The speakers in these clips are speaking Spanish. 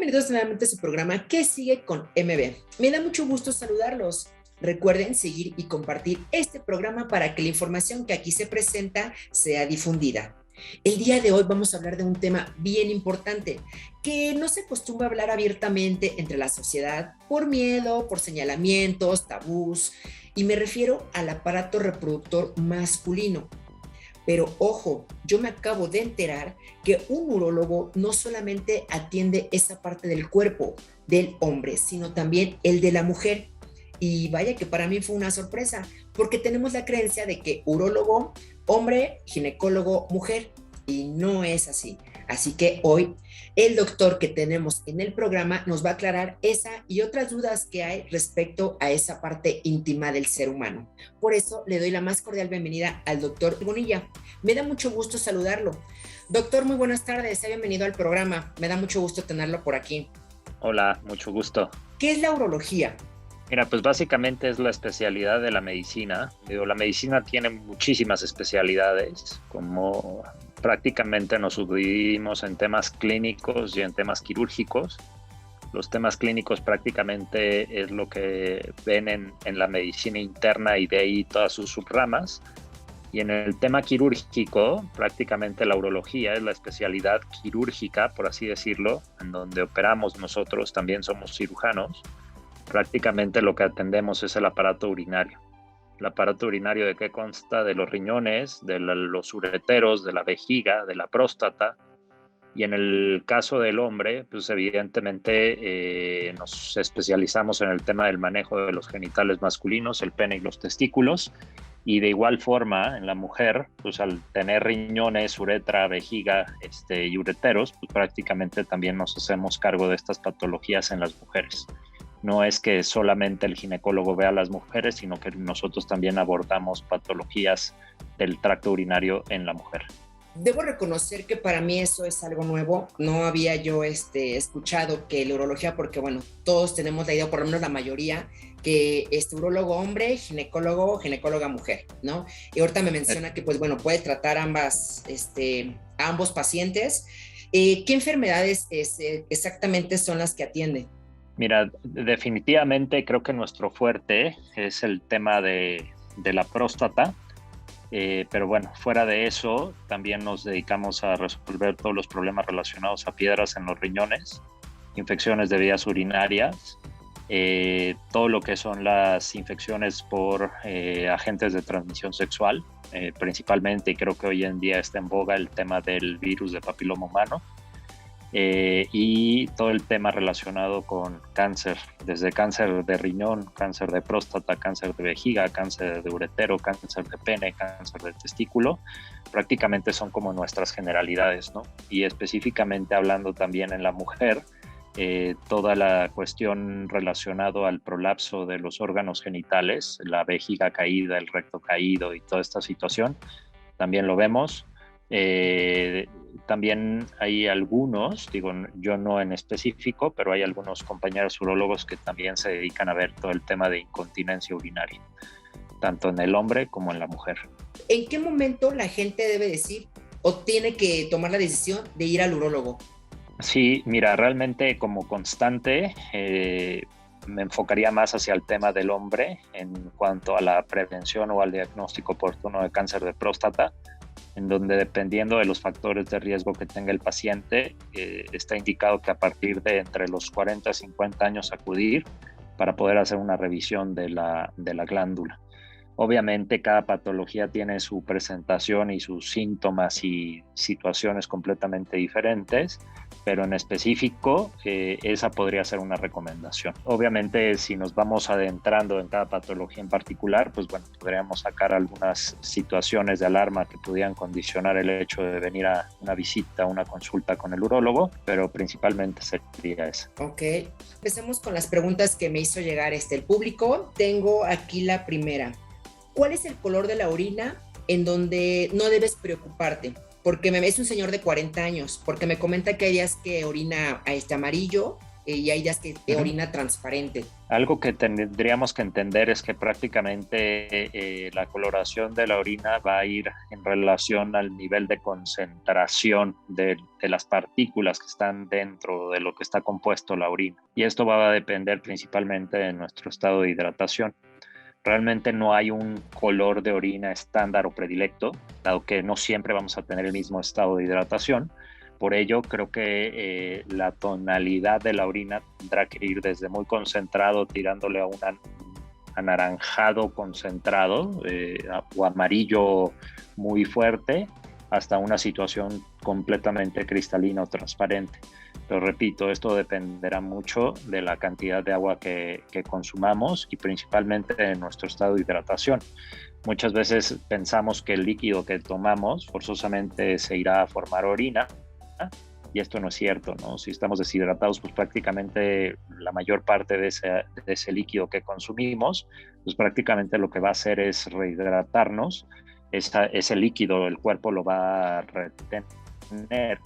Bienvenidos nuevamente a su programa ¿Qué sigue con MB? Me da mucho gusto saludarlos. Recuerden seguir y compartir este programa para que la información que aquí se presenta sea difundida. El día de hoy vamos a hablar de un tema bien importante que no se acostumbra a hablar abiertamente entre la sociedad por miedo, por señalamientos, tabús, y me refiero al aparato reproductor masculino. Pero ojo, yo me acabo de enterar que un urólogo no solamente atiende esa parte del cuerpo del hombre, sino también el de la mujer. Y vaya que para mí fue una sorpresa, porque tenemos la creencia de que urólogo, hombre, ginecólogo, mujer, y no es así. Así que hoy el doctor que tenemos en el programa nos va a aclarar esa y otras dudas que hay respecto a esa parte íntima del ser humano. Por eso le doy la más cordial bienvenida al doctor Bonilla. Me da mucho gusto saludarlo. Doctor, muy buenas tardes, sea bienvenido al programa. Me da mucho gusto tenerlo por aquí. Hola, mucho gusto. ¿Qué es la urología? Mira, pues básicamente es la especialidad de la medicina. La medicina tiene muchísimas especialidades, como prácticamente nos subdividimos en temas clínicos y en temas quirúrgicos. Los temas clínicos prácticamente es lo que ven en la medicina interna y de ahí todas sus subramas. Y en el tema quirúrgico, prácticamente la urología es la especialidad quirúrgica, por así decirlo, en donde operamos nosotros, también somos cirujanos. Prácticamente lo que atendemos es el aparato urinario. El aparato urinario ¿de qué consta? De los riñones, de los ureteros, de la vejiga, de la próstata. Y en el caso del hombre, pues evidentemente nos especializamos en el tema del manejo de los genitales masculinos, el pene y los testículos. Y de igual forma, en la mujer, pues al tener riñones, uretra, vejiga y ureteros, pues prácticamente también nos hacemos cargo de estas patologías en las mujeres. No es que solamente el ginecólogo vea a las mujeres, sino que nosotros también abordamos patologías del tracto urinario en la mujer. Debo reconocer que para mí eso es algo nuevo. No había yo escuchado que la urología, porque bueno, todos tenemos la idea, por lo menos la mayoría, que urólogo hombre, ginecóloga mujer, ¿no? Y ahorita me menciona que pues bueno, puede tratar ambos pacientes. ¿Qué enfermedades exactamente son las que atiende? Mira, definitivamente creo que nuestro fuerte es el tema de la próstata, pero bueno, fuera de eso, también nos dedicamos a resolver todos los problemas relacionados a piedras en los riñones, infecciones de vías urinarias, todo lo que son las infecciones por agentes de transmisión sexual, principalmente, y creo que hoy en día está en boga el tema del virus de papiloma humano. Y todo el tema relacionado con cáncer, desde cáncer de riñón, cáncer de próstata, cáncer de vejiga, cáncer de uretero, cáncer de pene, cáncer de testículo, prácticamente son como nuestras generalidades, ¿no? Y específicamente hablando también en la mujer, toda la cuestión relacionada al prolapso de los órganos genitales, la vejiga caída, el recto caído y toda esta situación, también lo vemos. También hay algunos, digo yo no en específico, pero hay algunos compañeros urólogos que también se dedican a ver todo el tema de incontinencia urinaria, tanto en el hombre como en la mujer. ¿En qué momento la gente debe decir o tiene que tomar la decisión de ir al urólogo? Sí, mira, realmente como constante me enfocaría más hacia el tema del hombre en cuanto a la prevención o al diagnóstico oportuno de cáncer de próstata, en donde dependiendo de los factores de riesgo que tenga el paciente, está indicado que a partir de entre los 40 y 50 años acudir para poder hacer una revisión de la glándula. Obviamente cada patología tiene su presentación y sus síntomas y situaciones completamente diferentes, pero en específico esa podría ser una recomendación. Obviamente si nos vamos adentrando en cada patología en particular, pues bueno, podríamos sacar algunas situaciones de alarma que pudieran condicionar el hecho de venir a una visita, una consulta con el urólogo, pero principalmente sería esa. Ok, empecemos con las preguntas que me hizo llegar el público. Tengo aquí la primera. ¿Cuál es el color de la orina en donde no debes preocuparte? Porque es un señor de 40 años, porque me comenta que hay días que orina amarillo, y hay días que te orina transparente. Algo que tendríamos que entender es que prácticamente la coloración de la orina va a ir en relación al nivel de concentración de las partículas que están dentro de lo que está compuesto la orina. Y esto va a depender principalmente de nuestro estado de hidratación. Realmente no hay un color de orina estándar o predilecto, dado que no siempre vamos a tener el mismo estado de hidratación. Por ello, creo que la tonalidad de la orina tendrá que ir desde muy concentrado, tirándole a un anaranjado concentrado o amarillo muy fuerte, hasta una situación completamente cristalina o transparente. Pero repito, esto dependerá mucho de la cantidad de agua que consumamos y principalmente de nuestro estado de hidratación. Muchas veces pensamos que el líquido que tomamos forzosamente se irá a formar orina, y esto no es cierto, ¿no? Si estamos deshidratados, pues prácticamente la mayor parte de ese líquido que consumimos, pues prácticamente lo que va a hacer es rehidratarnos. Ese líquido el cuerpo lo va a retener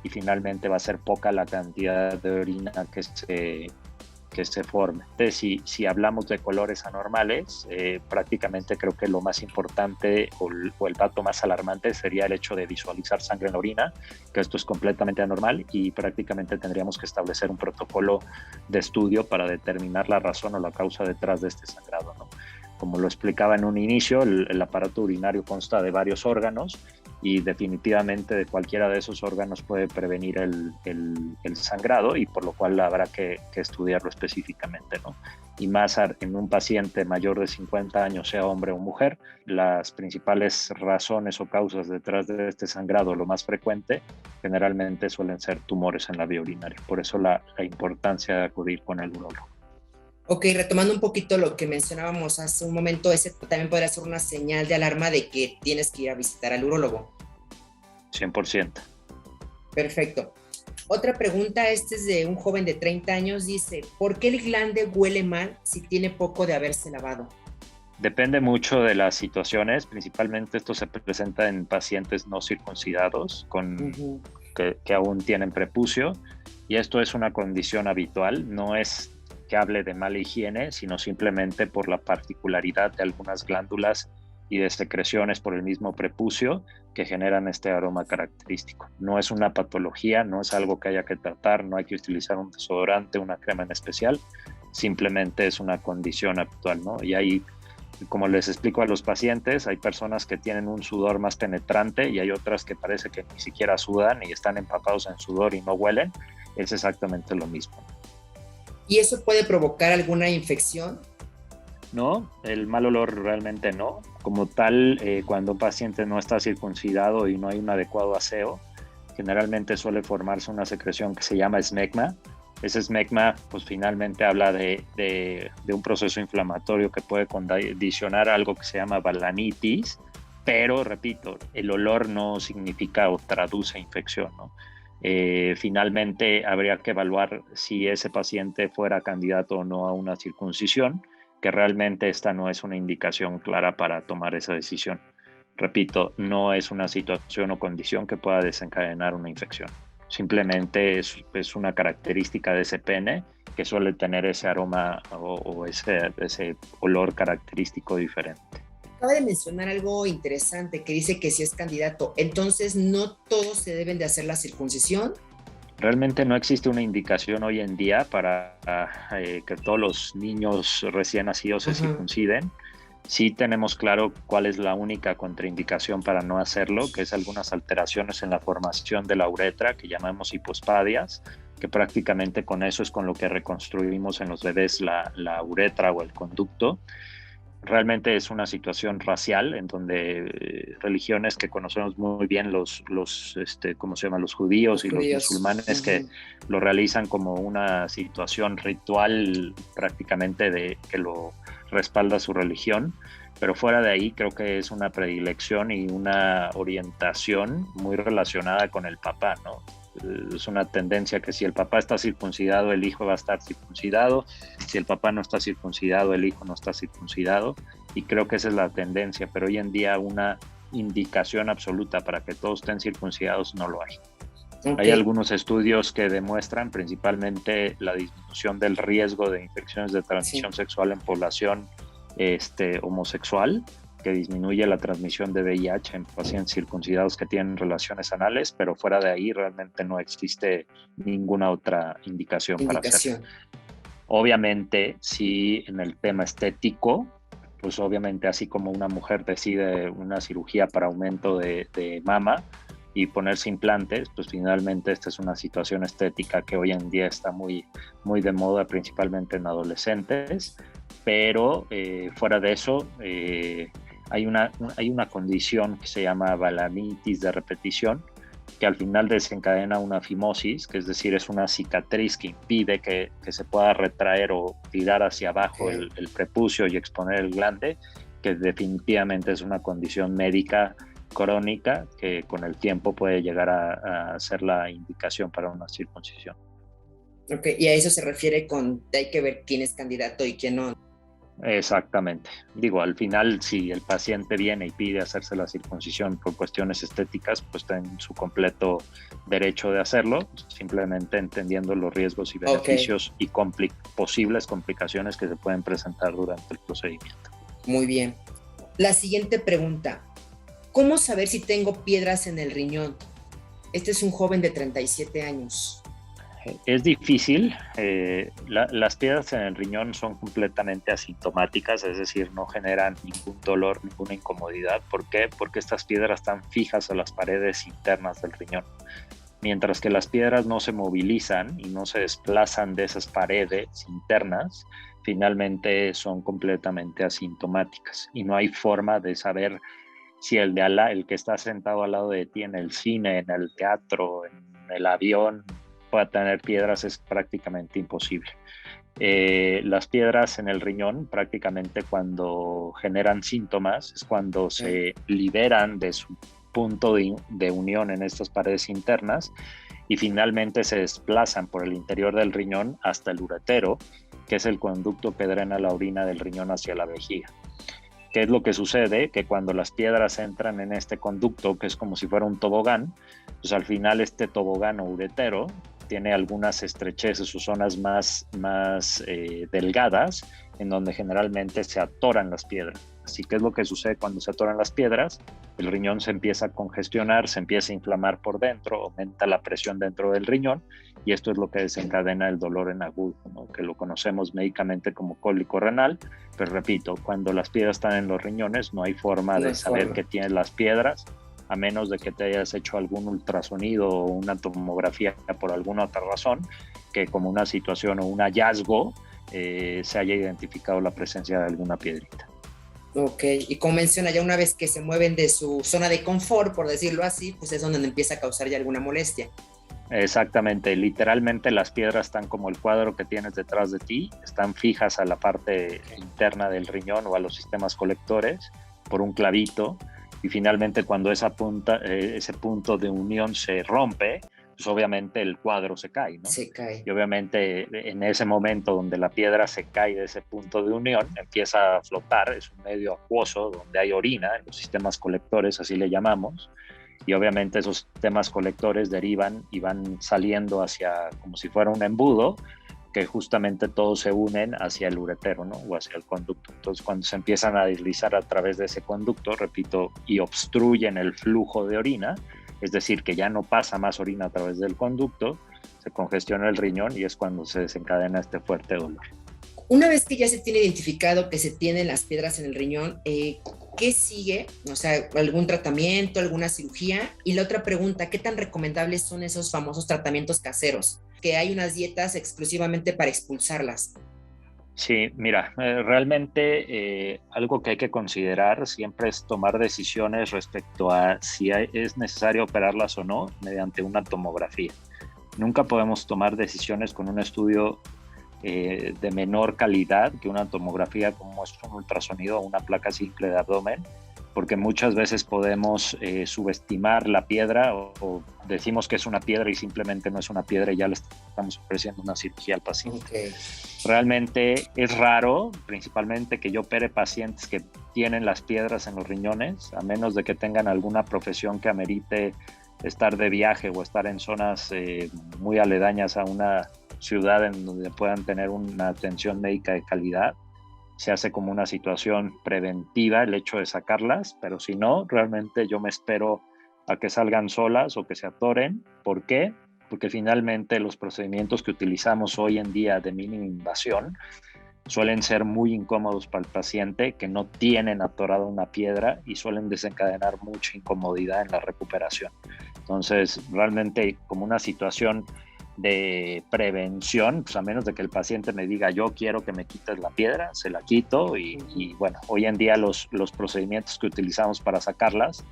y finalmente va a ser poca la cantidad de orina que se forme. Entonces, si hablamos de colores anormales, prácticamente creo que lo más importante o el dato más alarmante sería el hecho de visualizar sangre en la orina, que esto es completamente anormal y prácticamente tendríamos que establecer un protocolo de estudio para determinar la razón o la causa detrás de este sangrado, ¿no? Como lo explicaba en un inicio, el aparato urinario consta de varios órganos y definitivamente de cualquiera de esos órganos puede prevenir el sangrado, y por lo cual habrá que estudiarlo específicamente, ¿no? Y más en un paciente mayor de 50 años, sea hombre o mujer, las principales razones o causas detrás de este sangrado, lo más frecuente, generalmente suelen ser tumores en la vía urinaria. Por eso la importancia de acudir con el urólogo. Ok, retomando un poquito lo que mencionábamos hace un momento, ese también podría ser una señal de alarma de que tienes que ir a visitar al urólogo. 100%. Perfecto. Otra pregunta, este es de un joven de 30 años, dice, ¿por qué el glande huele mal si tiene poco de haberse lavado? Depende mucho de las situaciones, principalmente esto se presenta en pacientes no circuncidados que aún tienen prepucio, y esto es una condición habitual, no es que hable de mala higiene, sino simplemente por la particularidad de algunas glándulas y de secreciones por el mismo prepucio que generan este aroma característico. No es una patología, no es algo que haya que tratar, no hay que utilizar un desodorante, una crema en especial, simplemente es una condición actual, ¿no? Y hay, como les explico a los pacientes, hay personas que tienen un sudor más penetrante y hay otras que parece que ni siquiera sudan y están empapados en sudor y no huelen. Es exactamente lo mismo. ¿Y eso puede provocar alguna infección? No, el mal olor realmente no. Como tal, cuando un paciente no está circuncidado y no hay un adecuado aseo, generalmente suele formarse una secreción que se llama esmegma. Ese esmegma, pues finalmente habla de un proceso inflamatorio que puede condicionar algo que se llama balanitis, pero repito, el olor no significa o traduce infección, ¿no? Finalmente habría que evaluar si ese paciente fuera candidato o no a una circuncisión, que realmente esta no es una indicación clara para tomar esa decisión. Repito, no es una situación o condición que pueda desencadenar una infección. Simplemente es una característica de ese pene que suele tener ese aroma o ese olor característico diferente. Acaba de mencionar algo interesante que dice que si es candidato, entonces no todos se deben de hacer la circuncisión. Realmente no existe una indicación hoy en día para que todos los niños recién nacidos se circunciden. Sí tenemos claro cuál es la única contraindicación para no hacerlo, que es algunas alteraciones en la formación de la uretra, que llamamos hipospadias, que prácticamente con eso es con lo que reconstruimos en los bebés la uretra o el conducto. Realmente es una situación racial en donde religiones que conocemos muy bien, ¿cómo se llama? Los judíos y los musulmanes, que lo realizan como una situación ritual prácticamente de que lo respalda su religión, pero fuera de ahí creo que es una predilección y una orientación muy relacionada con el papá, ¿no? Es una tendencia que si el papá está circuncidado, el hijo va a estar circuncidado. Si el papá no está circuncidado, el hijo no está circuncidado. Y creo que esa es la tendencia, pero hoy en día una indicación absoluta para que todos estén circuncidados no lo hay. Ok. Hay algunos estudios que demuestran principalmente la disminución del riesgo de infecciones de Sí. transmisión sexual en población homosexual, que disminuye la transmisión de VIH en pacientes circuncidados que tienen relaciones anales, pero fuera de ahí realmente no existe ninguna otra indicación para hacerlo. Indicación. Obviamente, si en el tema estético, pues obviamente así como una mujer decide una cirugía para aumento de mama y ponerse implantes, pues finalmente esta es una situación estética que hoy en día está muy, muy de moda, principalmente en adolescentes, pero fuera de eso, hay una condición que se llama balanitis de repetición, que al final desencadena una fimosis, que es decir, es una cicatriz que impide que se pueda retraer o tirar hacia abajo Okay. el prepucio y exponer el glande, que definitivamente es una condición médica crónica que con el tiempo puede llegar a ser la indicación para una circuncisión. Ok, y a eso se refiere con hay que ver quién es candidato y quién no. Exactamente. Digo, al final, si el paciente viene y pide hacerse la circuncisión por cuestiones estéticas, pues está en su completo derecho de hacerlo, simplemente entendiendo los riesgos y Ok, beneficios y posibles complicaciones que se pueden presentar durante el procedimiento. muy bien. La siguiente pregunta. ¿Cómo saber si tengo piedras en el riñón? Este es un joven de 37 años. Es difícil. Las piedras en el riñón son completamente asintomáticas, es decir, no generan ningún dolor, ninguna incomodidad. ¿Por qué? Porque estas piedras están fijas a las paredes internas del riñón. Mientras que las piedras no se movilizan y no se desplazan de esas paredes internas, finalmente son completamente asintomáticas y no hay forma de saber si el que está sentado al lado de ti en el cine, en el teatro, en el avión, pueda tener piedras es prácticamente imposible. Las piedras en el riñón prácticamente cuando generan síntomas es cuando Okay. se liberan de su punto de unión en estas paredes internas y finalmente se desplazan por el interior del riñón hasta el uretero, que es el conducto que drena la orina del riñón hacia la vejiga. ¿Qué es lo que sucede? Que cuando las piedras entran en este conducto, que es como si fuera un tobogán, pues al final este tobogán o uretero tiene algunas estrecheces o zonas más delgadas, en donde generalmente se atoran las piedras. Así que es lo que sucede cuando se atoran las piedras, el riñón se empieza a congestionar, se empieza a inflamar por dentro, aumenta la presión dentro del riñón y esto es lo que desencadena el dolor en agudo, ¿no? Que lo conocemos médicamente como cólico renal. Pero repito, cuando las piedras están en los riñones no hay forma No de hay saber forma. que tienes las piedras, a menos de que te hayas hecho algún ultrasonido o una tomografía por alguna otra razón, que como una situación o un hallazgo se haya identificado la presencia de alguna piedrita. Ok, y como menciona, ya una vez que se mueven de su zona de confort, por decirlo así, pues es donde empieza a causar ya alguna molestia. Exactamente, literalmente las piedras están como el cuadro que tienes detrás de ti, están fijas a la parte interna del riñón o a los sistemas colectores por un clavito y finalmente cuando ese punto de unión se rompe, pues obviamente el cuadro se cae, ¿no? Se cae. Y obviamente en ese momento donde la piedra se cae de ese punto de unión, empieza a flotar, es un medio acuoso donde hay orina, en los sistemas colectores así le llamamos, y obviamente esos sistemas colectores derivan y van saliendo hacia como si fuera un embudo, que justamente todos se unen hacia el uretero, ¿no? O hacia el conducto. Entonces, cuando se empiezan a deslizar a través de ese conducto, repito, y obstruyen el flujo de orina, es decir, que ya no pasa más orina a través del conducto, se congestiona el riñón y es cuando se desencadena este fuerte dolor. Una vez que ya se tiene identificado que se tienen las piedras en el riñón, ¿qué sigue? O sea, algún tratamiento, alguna cirugía. Y la otra pregunta, ¿qué tan recomendables son esos famosos tratamientos caseros? Que hay unas dietas exclusivamente para expulsarlas. Sí, mira, realmente algo que hay que considerar siempre es tomar decisiones respecto a si es necesario operarlas o no mediante una tomografía. Nunca podemos tomar decisiones con un estudio de menor calidad que una tomografía como es un ultrasonido o una placa simple de abdomen, porque muchas veces podemos subestimar la piedra o decimos que es una piedra y simplemente no es una piedra y ya le estamos ofreciendo una cirugía al paciente. Okay. Realmente es raro, principalmente que yo opere pacientes que tienen las piedras en los riñones, a menos de que tengan alguna profesión que amerite estar de viaje o estar en zonas muy aledañas a una ciudad en donde puedan tener una atención médica de calidad. Se hace como una situación preventiva el hecho de sacarlas, pero si no, realmente yo me espero a que salgan solas o que se atoren. ¿Por qué? Porque finalmente los procedimientos que utilizamos hoy en día de mínima invasión suelen ser muy incómodos para el paciente, que no tienen atorada una piedra y suelen desencadenar mucha incomodidad en la recuperación. Entonces, realmente como una situación de prevención, pues a menos de que el paciente me diga yo quiero que me quites la piedra, se la quito y bueno, hoy en día los procedimientos que utilizamos para sacarlas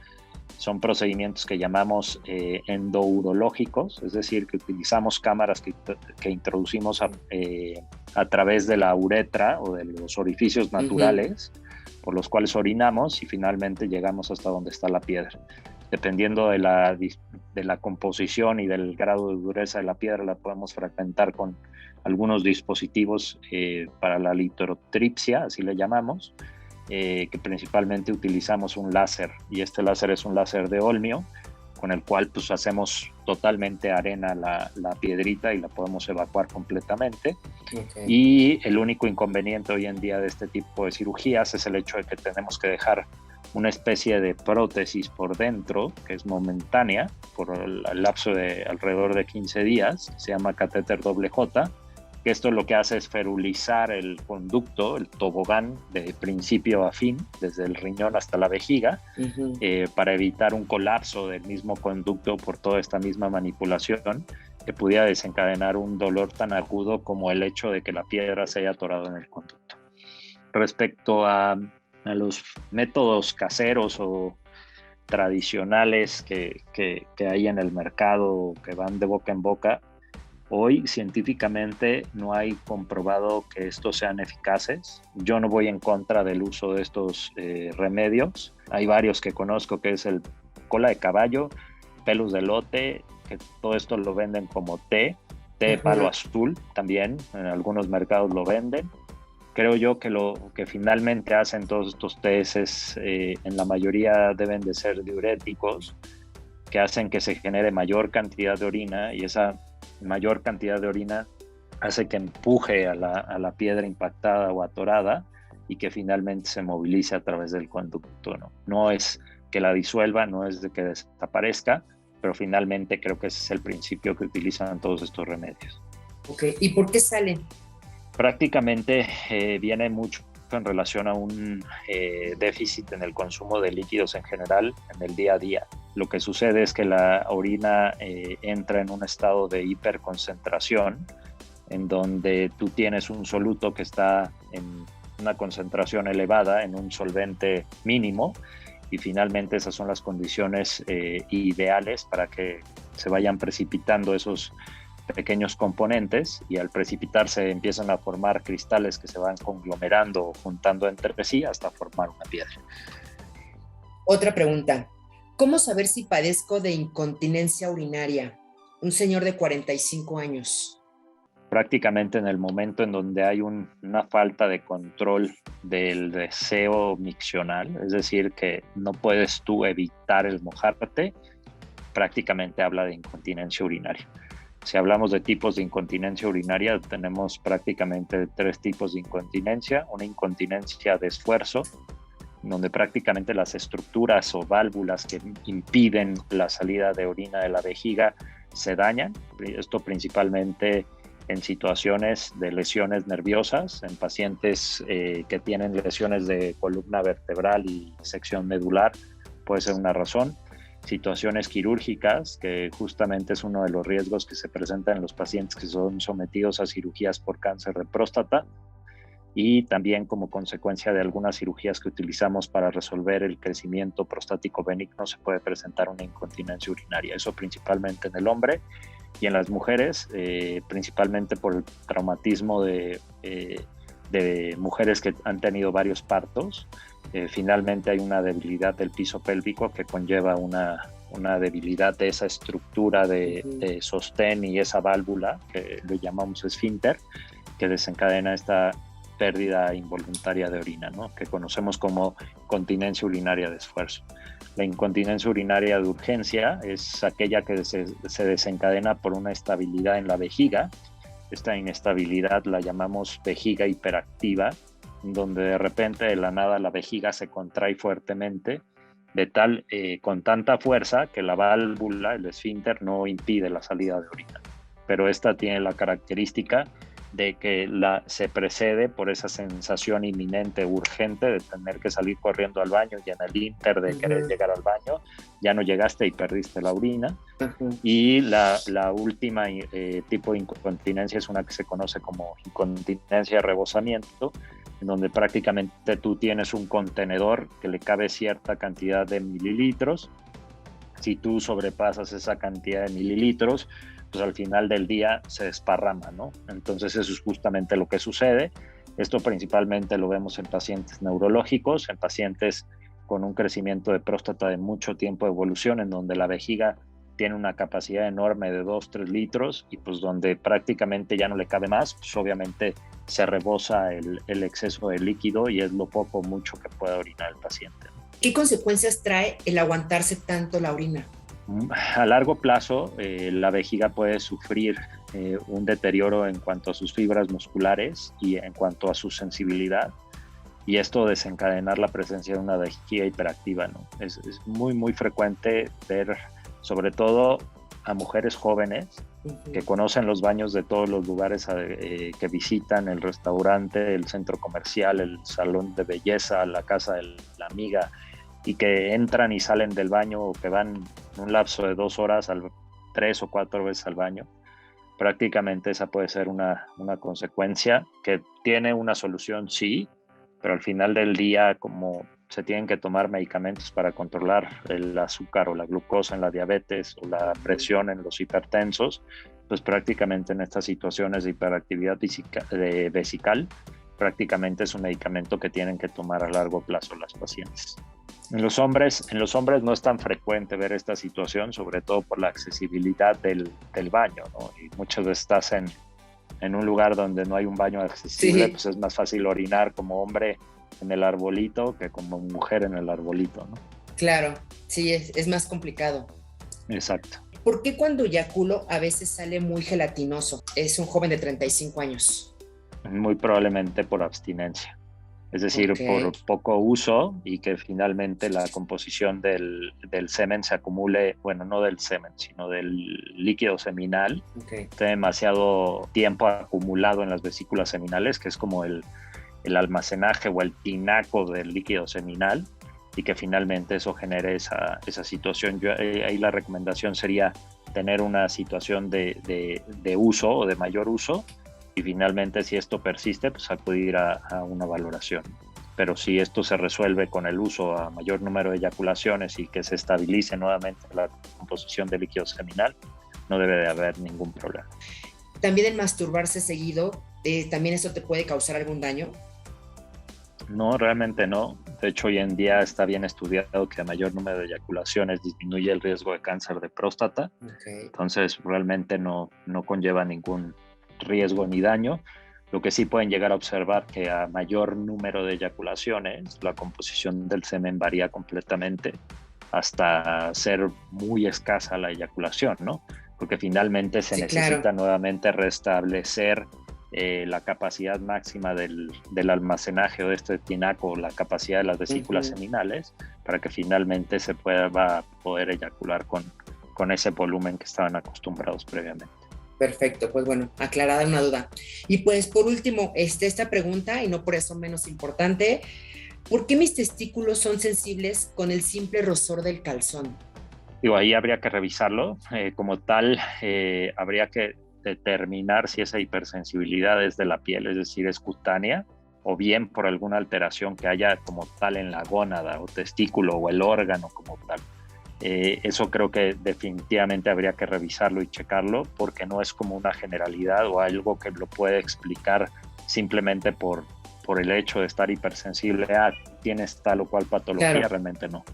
son procedimientos que llamamos endourológicos, es decir, que utilizamos cámaras que introducimos a través de la uretra o de los orificios naturales por los cuales orinamos y finalmente llegamos hasta donde está la piedra. Dependiendo de la composición y del grado de dureza de la piedra, la podemos fragmentar con algunos dispositivos para la litotripsia, así le llamamos, que principalmente utilizamos un láser, y este láser es un láser de olmio, con el cual pues hacemos totalmente arena la piedrita y la podemos evacuar completamente. Okay. Y el único inconveniente hoy en día de este tipo de cirugías es el hecho de que tenemos que dejar una especie de prótesis por dentro, que es momentánea, por el lapso de alrededor de 15 días, se llama catéter doble J, que esto lo que hace es ferulizar el conducto, el tobogán de principio a fin, desde el riñón hasta la vejiga, para evitar un colapso del mismo conducto por toda esta misma manipulación, que pudiera desencadenar un dolor tan agudo como el hecho de que la piedra se haya atorado en el conducto. Respecto a los métodos caseros o tradicionales que hay en el mercado, que van de boca en boca, hoy científicamente no hay comprobado que estos sean eficaces. Yo no voy en contra del uso de estos remedios. Hay varios que conozco, que es el cola de caballo, pelos de elote, que todo esto lo venden como té de palo azul también, en algunos mercados lo venden. Creo yo que lo que finalmente hacen todos estos tés es, en la mayoría deben de ser diuréticos, que hacen que se genere mayor cantidad de orina, y esa mayor cantidad de orina hace que empuje a la piedra impactada o atorada y que finalmente se movilice a través del conducto, ¿no? No es que la disuelva, no es de que desaparezca, pero finalmente creo que ese es el principio que utilizan todos estos remedios. Ok, ¿y por qué salen? Prácticamente viene mucho en relación a un déficit en el consumo de líquidos en general en el día a día. Lo que sucede es que la orina entra en un estado de hiperconcentración, en donde tú tienes un soluto que está en una concentración elevada en un solvente mínimo, y finalmente esas son las condiciones ideales para que se vayan precipitando esos pequeños componentes, y al precipitarse empiezan a formar cristales que se van conglomerando o juntando entre sí hasta formar una piedra. Otra pregunta. ¿Cómo saber si padezco de incontinencia urinaria? Un señor de 45 años. Prácticamente en el momento en donde hay una falta de control del deseo miccional, es decir, que no puedes tú evitar el mojarte, prácticamente habla de incontinencia urinaria. Si hablamos de tipos de incontinencia urinaria, tenemos prácticamente 3 tipos de incontinencia. Una incontinencia de esfuerzo, donde prácticamente las estructuras o válvulas que impiden la salida de orina de la vejiga se dañan. Esto principalmente en situaciones de lesiones nerviosas, en pacientes que tienen lesiones de columna vertebral y sección medular, puede ser una razón. Situaciones quirúrgicas, que justamente es uno de los riesgos que se presentan en los pacientes que son sometidos a cirugías por cáncer de próstata, y también como consecuencia de algunas cirugías que utilizamos para resolver el crecimiento prostático benigno se puede presentar una incontinencia urinaria. Eso principalmente en el hombre, y en las mujeres principalmente por el traumatismo de mujeres que han tenido varios partos. Finalmente hay una debilidad del piso pélvico que conlleva una debilidad de esa estructura de sostén y esa válvula que le llamamos esfínter, que desencadena esta pérdida involuntaria de orina, ¿no? Que conocemos como continencia urinaria de esfuerzo. La incontinencia urinaria de urgencia es aquella que se desencadena por una estabilidad en la vejiga. Esta inestabilidad la llamamos vejiga hiperactiva, donde de repente de la nada la vejiga se contrae fuertemente, con tanta fuerza que la válvula, el esfínter, no impide la salida de orina. Pero esta tiene la característica de que se precede por esa sensación inminente, urgente de tener que salir corriendo al baño, y en el inter de querer llegar al baño ya no llegaste y perdiste la orina. Y la última tipo de incontinencia es una que se conoce como incontinencia de rebosamiento, en donde prácticamente tú tienes un contenedor que le cabe cierta cantidad de mililitros. Si tú sobrepasas esa cantidad de mililitros, pues al final del día se desparrama, ¿no? Entonces eso es justamente lo que sucede. Esto principalmente lo vemos en pacientes neurológicos, en pacientes con un crecimiento de próstata de mucho tiempo de evolución, en donde la vejiga tiene una capacidad enorme de 2-3 litros y pues donde prácticamente ya no le cabe más, pues obviamente se rebosa el exceso de líquido y es lo poco o mucho que pueda orinar el paciente. ¿Qué consecuencias trae el aguantarse tanto la orina? A largo plazo, la vejiga puede sufrir un deterioro en cuanto a sus fibras musculares y en cuanto a su sensibilidad, y esto desencadenar la presencia de una vejiga hiperactiva, ¿no? Es muy, muy frecuente ver, sobre todo a mujeres jóvenes que conocen los baños de todos los lugares que visitan, el restaurante, el centro comercial, el salón de belleza, la casa de la amiga, y que entran y salen del baño o que van en un lapso de 2 horas 3 o 4 veces al baño. Prácticamente esa puede ser una consecuencia que tiene una solución, sí, pero al final del día, como se tienen que tomar medicamentos para controlar el azúcar o la glucosa en la diabetes o la presión en los hipertensos, pues prácticamente en estas situaciones de hiperactividad vesical, prácticamente es un medicamento que tienen que tomar a largo plazo las pacientes. En los hombres no es tan frecuente ver esta situación, sobre todo por la accesibilidad del baño, ¿no? Y muchas veces estás en un lugar donde no hay un baño accesible, sí. Pues es más fácil orinar como hombre en el arbolito que como mujer en el arbolito, ¿no? Claro, sí, es más complicado. Exacto. ¿Por qué cuando eyaculo a veces sale muy gelatinoso? Es un joven de 35 años. Muy probablemente por abstinencia. Es decir, por poco uso y que finalmente la composición del semen se acumule, bueno, no del semen, sino del líquido seminal, esté demasiado tiempo acumulado en las vesículas seminales, que es como el almacenaje o el tinaco del líquido seminal, y que finalmente eso genere esa situación. Ahí la recomendación sería tener una situación de uso o de mayor uso, y finalmente si esto persiste, pues acudir a una valoración. Pero si esto se resuelve con el uso a mayor número de eyaculaciones y que se estabilice nuevamente la composición del líquido seminal, no debe de haber ningún problema. También el masturbarse seguido, ¿también eso te puede causar algún daño? No, realmente no. De hecho, hoy en día está bien estudiado que a mayor número de eyaculaciones disminuye el riesgo de cáncer de próstata. Entonces, realmente no conlleva ningún riesgo ni daño. Lo que sí pueden llegar a observar que a mayor número de eyaculaciones, la composición del semen varía completamente hasta ser muy escasa la eyaculación, ¿no? Porque finalmente se necesita nuevamente restablecer la capacidad máxima del almacenaje o de este tinaco, la capacidad de las vesículas seminales, para que finalmente se pueda poder eyacular con ese volumen que estaban acostumbrados previamente. Perfecto, pues bueno, aclarada una duda. Y pues por último, esta pregunta, y no por eso menos importante, ¿por qué mis testículos son sensibles con el simple rozor del calzón? Digo, ahí habría que revisarlo. Como tal, habría que determinar si esa hipersensibilidad es de la piel, es decir, es cutánea, o bien por alguna alteración que haya como tal en la gónada o testículo o el órgano como tal. Eso creo que definitivamente habría que revisarlo y checarlo, porque no es como una generalidad o algo que lo puede explicar simplemente por el hecho de estar hipersensible. Tienes tal o cual patología, realmente no.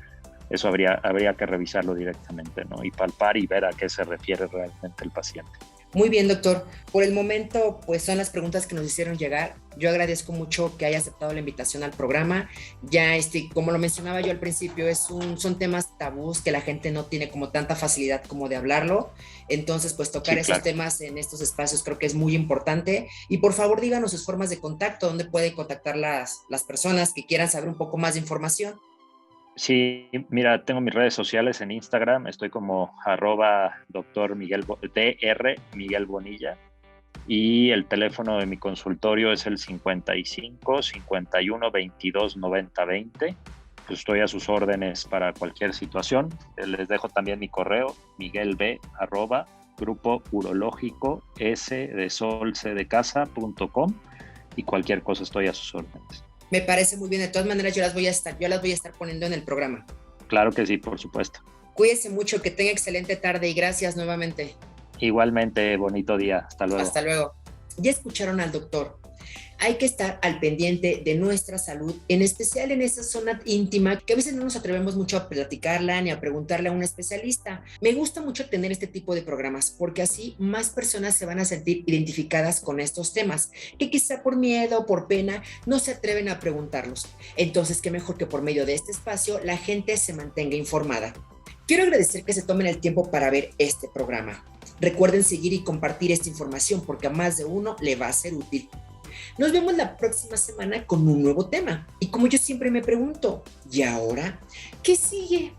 Eso habría que revisarlo directamente, ¿no? Y palpar y ver a qué se refiere realmente el paciente. Muy bien, doctor. Por el momento, pues son las preguntas que nos hicieron llegar. Yo agradezco mucho que haya aceptado la invitación al programa. Ya, como lo mencionaba yo al principio, son temas tabús que la gente no tiene como tanta facilidad como de hablarlo. Entonces, pues tocar Sí, esos claro. temas en estos espacios creo que es muy importante. Y por favor, díganos sus formas de contacto, dónde pueden contactar las personas que quieran saber un poco más de información. Sí, mira, tengo mis redes sociales en Instagram, estoy como @doctor Miguel, DR Miguel Bonilla, y el teléfono de mi consultorio es el 55 51 22 90 20. Pues estoy a sus órdenes para cualquier situación. Les dejo también mi correo, miguelb, grupo urológico s de sol c de casa.com, y cualquier cosa estoy a sus órdenes. Me parece muy bien. De todas maneras, yo las voy a estar poniendo en el programa. Claro que sí, por supuesto. Cuídese mucho, que tenga excelente tarde y gracias nuevamente. Igualmente, bonito día. Hasta luego. Hasta luego. Ya escucharon al doctor. Hay que estar al pendiente de nuestra salud, en especial en esa zona íntima que a veces no nos atrevemos mucho a platicarla ni a preguntarle a un especialista. Me gusta mucho tener este tipo de programas porque así más personas se van a sentir identificadas con estos temas, que quizá por miedo o por pena no se atreven a preguntarlos. Entonces, qué mejor que por medio de este espacio la gente se mantenga informada. Quiero agradecer que se tomen el tiempo para ver este programa. Recuerden seguir y compartir esta información porque a más de uno le va a ser útil. Nos vemos la próxima semana con un nuevo tema. Y como yo siempre me pregunto, ¿y ahora qué sigue?